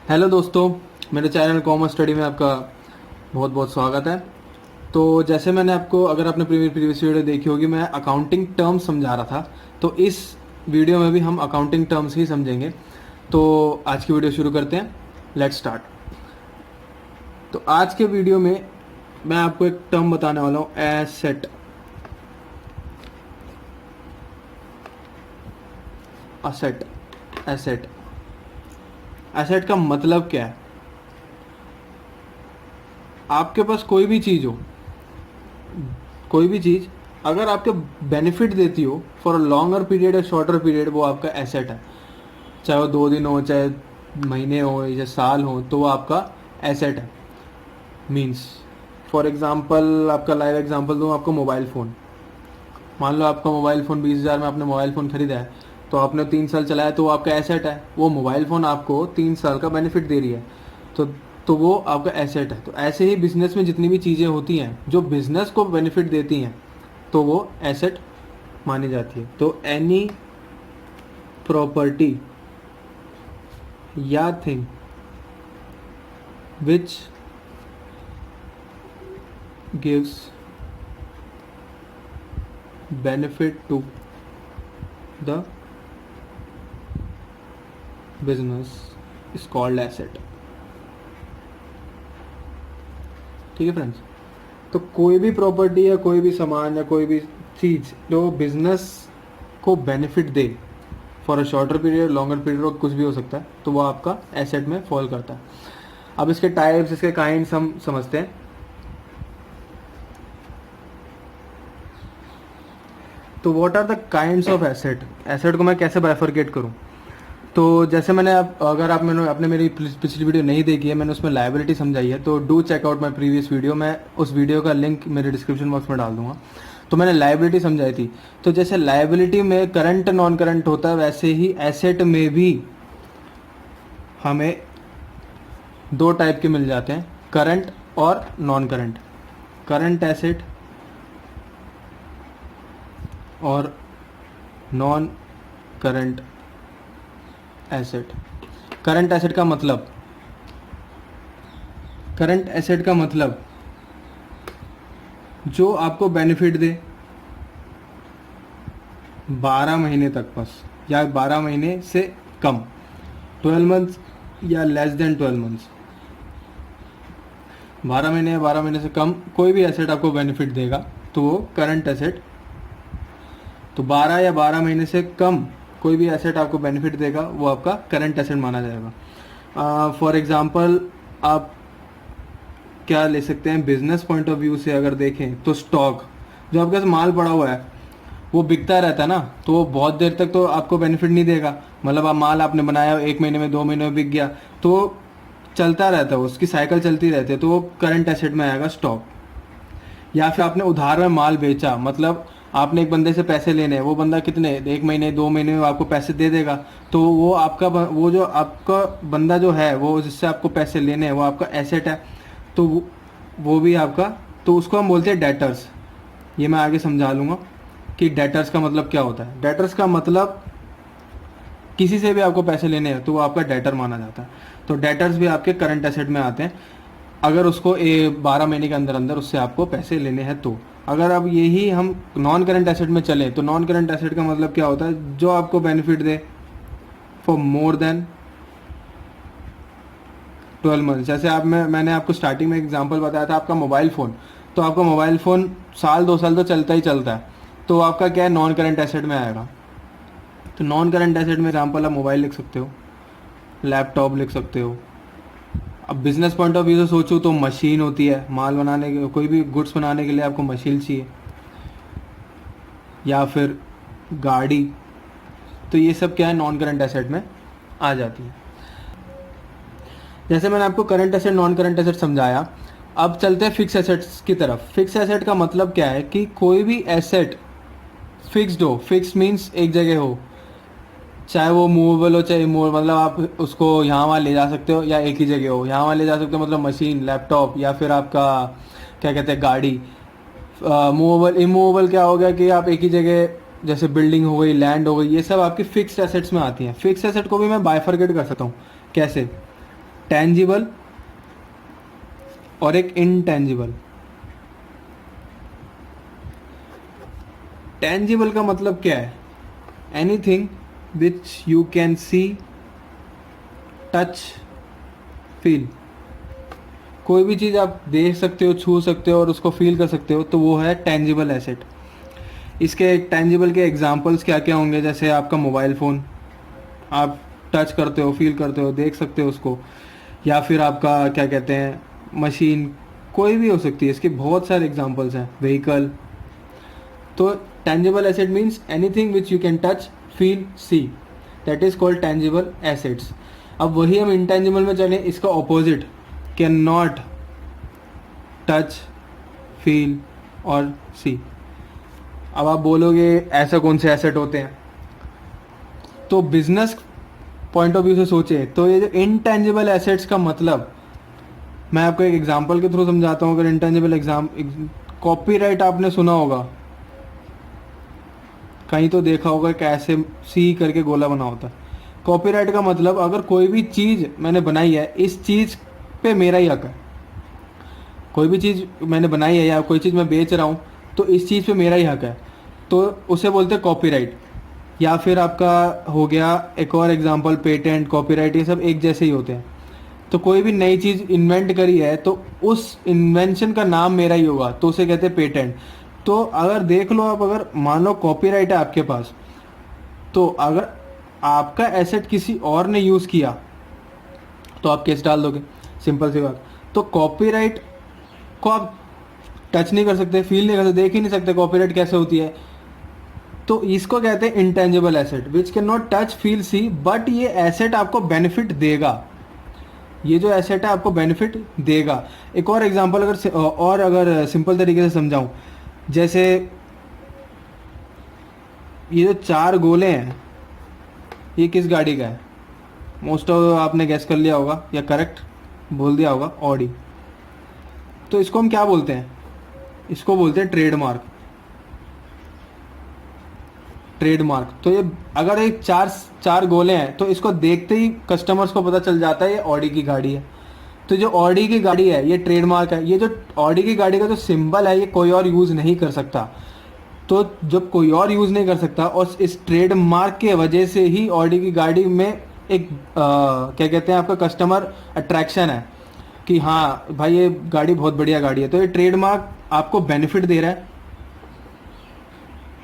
Hello दोस्तों, मेरे channel commerce study में आपका बहुत बहुत स्वागत है। तो जैसे मैंने आपको, अगर आपने प्रीवियस वीडियो देखी होगी, मैं अकाउंटिंग टर्म्स समझा रहा था। तो इस वीडियो में भी हम अकाउंटिंग टर्म्स ही समझेंगे। तो आज की वीडियो शुरू करते हैं। Let's start. तो आज के वीडियो में मैं आपको एक टर्म बताने वाला हूँ, एसेट। असेट एसेट एसेट का मतलब क्या है? आपके पास कोई भी चीज़ हो, कोई भी चीज़ अगर आपके बेनिफिट देती हो फॉर अ लॉन्गर पीरियड या शॉर्टर पीरियड, वो आपका एसेट है। चाहे वो 2 दिन हो, चाहे महीने हो या साल हो, तो वो आपका एसेट है। मीन्स फॉर एग्जांपल, आपका लाइव एग्जांपल दूँ, आपको मोबाइल फ़ोन। मान लो आपका मोबाइल फ़ोन 20,000 में आपने मोबाइल फ़ोन खरीदा है, तो आपने 3 साल चलाया, तो वो आपका एसेट है। वो मोबाइल फ़ोन आपको 3 साल का बेनिफिट दे रही है, तो तो वो आपका एसेट है। तो ऐसे ही बिजनेस में जितनी भी चीज़ें होती हैं जो बिजनेस को बेनिफिट देती हैं, तो वो एसेट मानी जाती है। तो एनी प्रॉपर्टी या thing which gives benefit to the business is called asset. ठीक है फ्रेंड्स। तो कोई भी प्रॉपर्टी या कोई भी सामान या कोई भी चीज़ जो बिजनेस को benefit they for a shorter period, longer period, और कुछ भी हो सकता है, तो वो आपका एसेट में फॉल करता है। अब इसके टाइप्स, इसके काइंड्स हम समझते हैं। तो what are the kinds of asset? Asset को मैं कैसे बाइफरकेट करूं? तो जैसे मैंने अगर आपने मेरी पिछली वीडियो नहीं देखी है, मैंने उसमें लायबिलिटी समझाई है, तो do check out my previous video. मैं उस वीडियो का लिंक मेरे डिस्क्रिप्शन बॉक्स में डाल दूंगा। तो मैंने लायबिलिटी समझाई थी। तो जैसे लायबिलिटी में करंट नॉन करंट होता है, वैसे ही एसेट में भी हमें 2 टाइप के मिल जाते हैं, करंट और नॉन करंट। करंट एसेट और non current asset. Current asset का मतलब, करंट एसेट का मतलब जो आपको बेनिफिट दे 12 महीने तक बस, या 12 महीने से कम, 12 मंथ्स या लेस देन 12 मंथ्स। 12 महीने या 12 महीने से कम कोई भी एसेट आपको बेनिफिट देगा, तो वो करंट एसेट। तो 12 या 12 महीने से कम कोई भी एसेट आपको बेनिफिट देगा, वो आपका करंट एसेट माना जाएगा। फॉर एग्जांपल, आप क्या ले सकते हैं, बिजनेस पॉइंट ऑफ व्यू से अगर देखें तो स्टॉक, जो आपके पास माल पड़ा हुआ है वो बिकता रहता है ना, तो वो बहुत देर तक तो आपको बेनिफिट नहीं देगा। मतलब आप माल आपने बनाया, 1 महीने में 2 महीने में बिक गया, तो चलता रहता है, उसकी साइकिल चलती रहती है, तो वो करंट एसेट में आएगा स्टॉक। या फिर आपने उधार में माल बेचा, मतलब आपने एक बंदे से पैसे लेने हैं, वो बंदा कितने 1 महीने 2 महीने में आपको पैसे दे देगा, तो वो आपका वो जो आपका बंदा जो है, वो जिससे आपको पैसे लेने हैं, वो आपका एसेट है। तो वो भी आपका, तो उसको हम बोलते हैं डेटर्स। ये मैं आगे समझा लूँगा कि डेटर्स का मतलब क्या होता है। डेटर्स का मतलब किसी से भी आपको पैसे लेने हैं, तो वो आपका डेटर माना जाता है। तो डेटर्स भी आपके करंट एसेट में आते हैं, अगर उसको 12 महीने के अंदर अंदर उससे आपको पैसे लेने हैं तो। अगर अब यही हम नॉन करंट एसेट में चलें, तो नॉन करंट एसेट का मतलब क्या होता है, जो आपको benefit they for more than 12 month. जैसे मैंने आपको स्टार्टिंग में एग्जांपल बताया था, आपका मोबाइल फ़ोन। तो आपका मोबाइल फ़ोन साल 2 साल तो चलता ही चलता है, तो आपका क्या है, नॉन करंट एसेट में आएगा। तो नॉन करंट एसेट में एग्जांपल आप मोबाइल लिख सकते हो, लैपटॉप लिख सकते हो। अब बिजनेस पॉइंट ऑफ व्यू से सोचो तो मशीन होती है, माल बनाने के, कोई भी गुड्स बनाने के लिए आपको मशीन चाहिए, या फिर गाड़ी। तो ये सब क्या है, नॉन करंट एसेट में आ जाती है। जैसे मैंने आपको current asset non current asset समझाया, अब चलते हैं फिक्स एसेट्स की तरफ। फिक्स एसेट का मतलब क्या है कि कोई भी एसेट फिक्स्ड हो। फिक्स मीन्स एक जगह हो, चाहे वो मूवेबल हो चाहे इमूवेबल, मतलब आप उसको यहाँ वहाँ ले जा सकते हो, या एक ही जगह हो। यहाँ वहाँ ले जा सकते हो मतलब मशीन, लैपटॉप, या फिर आपका क्या कहते हैं, गाड़ी। मूवेबल इमूवेबल क्या हो गया कि आप एक ही जगह, जैसे बिल्डिंग हो गई, लैंड हो गई, ये सब आपकी फिक्स्ड एसेट्स में आती हैं। फिक्स्ड एसेट को भी मैं बाइफरकेट कर सकता हूँ। कैसे? टेंजिबल और एक इनटेंजिबल। टेंजिबल का मतलब क्या है? Anything which you can see, touch, feel. कोई भी चीज़ आप देख सकते हो, छू सकते हो और उसको फील कर सकते हो, तो वो है टेंजिबल एसेट। इसके टेंजिबल के एग्जांपल्स क्या क्या होंगे? जैसे आपका मोबाइल फ़ोन, आप टच करते हो, फील करते हो, देख सकते हो उसको। या फिर आपका क्या कहते हैं, मशीन, कोई भी हो सकती है। इसके बहुत सारे एग्जांपल्स हैं। व्हीकल। तो tangible asset means anything which you can touch, feel, see, that is called tangible assets. अब वही हम इंटेंजिबल में चलें, इसका opposite, can not touch, feel और सी। अब आप बोलोगे ऐसा कौन से एसेट होते हैं? तो बिजनेस पॉइंट ऑफ व्यू से सोचे तो ये जो इंटेंजिबल एसेट्स का मतलब, मैं आपको एक एग्जांपल के थ्रू समझाता हूँ। अगर इंटेंजिबल कॉपीराइट आपने सुना होगा, कहीं तो देखा होगा कैसे सी करके गोला बना होता है। कॉपीराइट का मतलब, अगर कोई भी चीज़ मैंने बनाई है, इस चीज़ पे मेरा ही हक है। कोई भी चीज़ मैंने बनाई है या कोई चीज़ मैं बेच रहा हूँ, तो इस चीज़ पे मेरा ही हक है, तो उसे बोलते हैं कॉपीराइट। या फिर आपका हो गया एक और एग्जांपल, पेटेंट, कॉपीराइट, ये सब एक जैसे ही होते हैं। तो कोई भी नई चीज़ इन्वेंट करी है तो उस इन्वेंशन का नाम मेरा ही होगा, तो उसे कहते हैं पेटेंट। तो अगर देख लो आप, अगर मान लो कॉपीराइट है आपके पास, तो अगर आपका एसेट किसी और ने यूज़ किया तो आप केस डाल दोगे, सिंपल सी बात। तो कॉपीराइट को आप टच नहीं कर सकते, फील नहीं कर सकते, देख ही नहीं सकते कॉपीराइट कैसे होती है। तो इसको कहते हैं intangible asset, which can not touch, feel, see, but ये एसेट आपको बेनिफिट देगा। ये जो एसेट है आपको बेनिफिट देगा। एक और एग्जांपल अगर सिंपल तरीके से समझाऊं, जैसे ये जो 4 गोले हैं, ये किस गाड़ी का है? मोस्ट ऑफ आपने गैस कर लिया होगा या करेक्ट बोल दिया होगा, ऑडी। तो इसको हम क्या बोलते हैं? इसको बोलते हैं ट्रेडमार्क। ट्रेडमार्क। तो ये अगर एक चार गोले हैं, तो इसको देखते ही कस्टमर्स को पता चल जाता है ये ऑडी की गाड़ी है। तो जो ऑडी की गाड़ी है ये ट्रेडमार्क है। ये जो ऑडी की गाड़ी का जो सिंबल है, ये कोई और यूज़ नहीं कर सकता। तो जब कोई और यूज़ नहीं कर सकता, और इस ट्रेडमार्क के वजह से ही ऑडी की गाड़ी में एक क्या कहते हैं, आपका कस्टमर अट्रैक्शन है कि हाँ भाई ये गाड़ी बहुत बढ़िया गाड़ी है। तो ये ट्रेडमार्क आपको बेनिफिट दे रहा है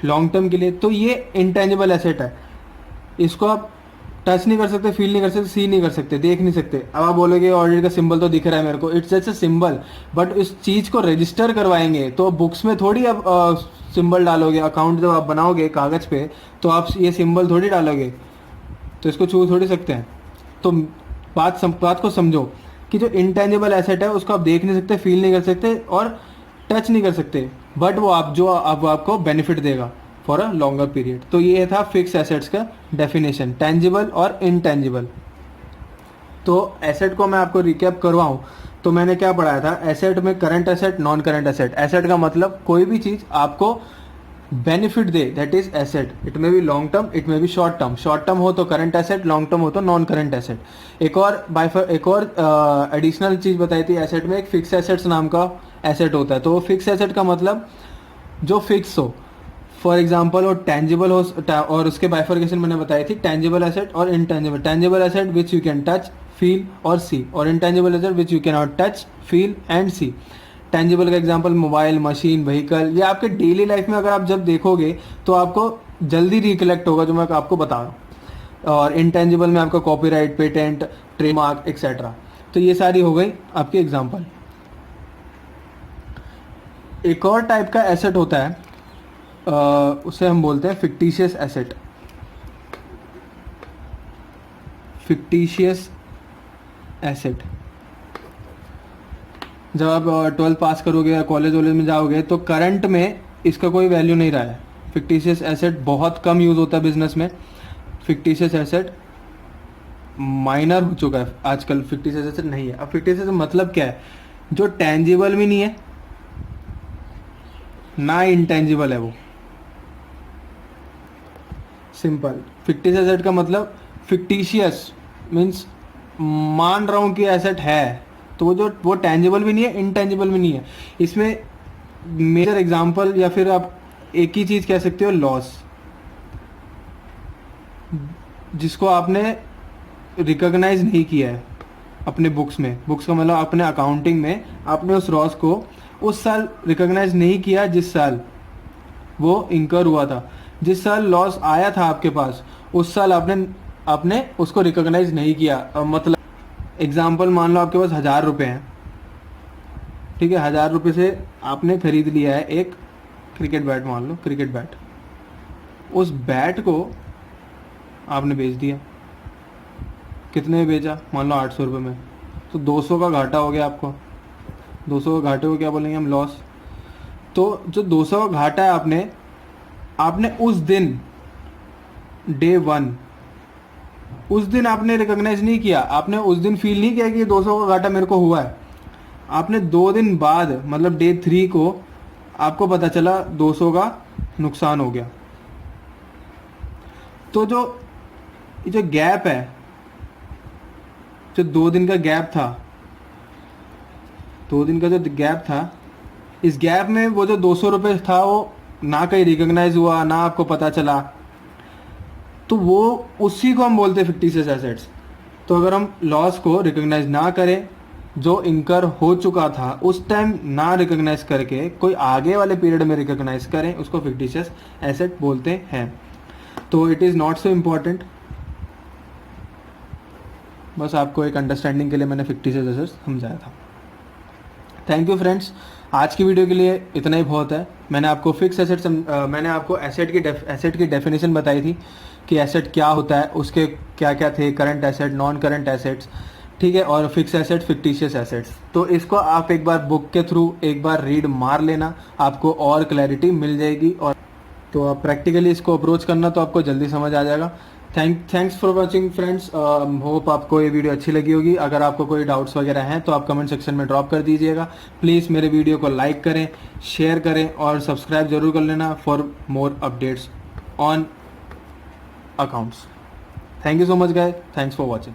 लॉन्ग टर्म के लिए। तो ये इंटेंजिबल एसेट है। इसको आप टच नहीं कर सकते, फील नहीं कर सकते, सी नहीं कर सकते, देख नहीं सकते। अब आप बोलोगे ऑडिट का सिंबल तो दिख रहा है मेरे को, it's just a symbol, but इस चीज़ को रजिस्टर करवाएंगे तो बुक्स में थोड़ी आप सिंबल डालोगे। अकाउंट जब आप बनाओगे कागज़ पे, तो आप ये सिंबल थोड़ी डालोगे, तो इसको छू थोड़ी सकते हैं। तो बात को समझो कि जो इंटेंजिबल एसेट है उसको आप देख नहीं सकते, फील नहीं कर सकते और टच नहीं कर सकते, बट वो आपको बेनिफिट देगा फॉर अ लॉन्गर पीरियड। तो ये था फिक्स एसेट्स का डेफिनेशन, टेंजिबल और इनटेंजिबल। तो एसेट को मैं आपको रिकैप करवाऊं तो मैंने क्या पढ़ाया था? एसेट में current asset, non current asset. Asset का मतलब कोई भी चीज़ आपको benefit they, that is asset. It may be long term, it may be short term. Short term हो तो करंट एसेट, लॉन्ग टर्म हो तो नॉन करंट एसेट। एक और एडिशनल चीज़ बताई थी एसेट में, एक फिक्स एसेट्स नाम का एसेट होता है। तो फिक्स एसेट का मतलब जो फिक्स हो, फॉर एग्जाम्पल वो टेंजिबल हो, और उसके बाइफर्केशन मैंने बताई थी, टेंजिबल एसेट और intangible. Tangible asset which you can touch, feel और सी, और intangible asset which you can not touch, feel and see. Tangible का एग्जांपल मोबाइल, मशीन, व्हीकल। ये आपके डेली लाइफ में अगर आप जब देखोगे तो आपको जल्दी रिकलेक्ट होगा जो मैं आपको बता रहा हूँ। और इनटेंजिबल में आपका कॉपीराइट, पेटेंट, ट्रेडमार्क एक्सेट्रा। तो ये सारी हो गई आपकी एग्जांपल। एक और टाइप का एसेट होता है, उसे हम बोलते हैं फिक्टिशियस एसेट। Fictitious asset. जब आप 12th पास करोगे या कॉलेज वॉलेज में जाओगे तो करंट में इसका कोई वैल्यू नहीं रहा है। फिक्टिशियस एसेट बहुत कम यूज़ होता है बिजनेस में। फिक्टिशियस एसेट माइनर हो चुका है आजकल, फिक्टिशियस एसेट नहीं है। अब फिक्टिशियस मतलब क्या है? जो टेंजिबल भी नहीं है ना इंटेंजिबल है वो। सिंपल। फिक्टिशियस एसेट का मतलब, फिक्टिशियस मीन्स मान रहा हूँ कि एसेट है, तो वो टेंजिबल भी नहीं है, इनटेंजिबल भी नहीं है। इसमें मेजर एग्जांपल या फिर आप एक ही चीज़ कह सकते हो, लॉस, जिसको आपने रिकॉग्नाइज नहीं किया है अपने बुक्स में। बुक्स का मतलब अपने अकाउंटिंग में आपने उस लॉस को उस साल रिकॉग्नाइज नहीं किया जिस साल वो इंकर हुआ था। जिस साल लॉस आया था आपके पास, उस साल आपने उसको रिकॉग्नाइज नहीं किया। मतलब एग्जाम्पल मान लो आपके पास 1000 रुपये हैं, ठीक है, 1000 रुपये से आपने खरीद लिया है एक क्रिकेट बैट, मान लो क्रिकेट बैट। उस बैट को आपने बेच दिया, कितने में बेचा, मान लो 800 रुपये में, तो 200 का घाटा हो गया आपको। 200 का घाटे को क्या बोलेंगे हम, लॉस। तो जो 200 का घाटा है आपने उस दिन डे 1 उस दिन आपने रिकॉग्नाइज नहीं किया, आपने उस दिन फील नहीं किया कि ये 200 का घाटा मेरे को हुआ है। आपने 2 दिन बाद मतलब डे 3 को आपको पता चला 200 का नुकसान हो गया। तो जो गैप है, जो 2 दिन का गैप था, 2 दिन का जो गैप था, इस गैप में वो जो 200 रुपये था वो ना कहीं रिकॉग्नाइज हुआ, ना आपको पता चला, तो वो उसी को हम बोलते हैं फिक्टिशियस एसेट्स। तो अगर हम लॉस को रिकॉग्नाइज ना करें, जो इनकर हो चुका था उस टाइम ना रिकॉग्नाइज करके कोई आगे वाले पीरियड में रिकॉग्नाइज करें, उसको फिक्टिशियस एसेट बोलते हैं। तो it is not so important, बस आपको एक अंडरस्टैंडिंग के लिए मैंने फिक्टिशियस एसेट्स समझाया था। थैंक यू फ्रेंड्स, आज की वीडियो के लिए इतना ही बहुत है। मैंने आपको फिक्स एसेट मैंने आपको एसेट की डेफिनेशन बताई थी कि एसेट क्या होता है, उसके क्या क्या थे, current asset, non current assets, ठीक है, और फिक्स एसेट, फिक्टिशियस एसेट्स। तो इसको आप एक बार बुक के थ्रू एक बार रीड मार लेना, आपको और क्लैरिटी मिल जाएगी। और तो आप प्रैक्टिकली इसको अप्रोच करना तो आपको जल्दी समझ आ जाएगा। Thanks for watching friends. Hope आपको ये वीडियो अच्छी लगी होगी। अगर आपको कोई डाउट्स वगैरह हैं तो आप कमेंट सेक्शन में ड्रॉप कर दीजिएगा। प्लीज़ मेरे वीडियो को लाइक करें, शेयर करें और सब्सक्राइब जरूर कर लेना for more updates on accounts. Thank you so much guys, thanks for watching.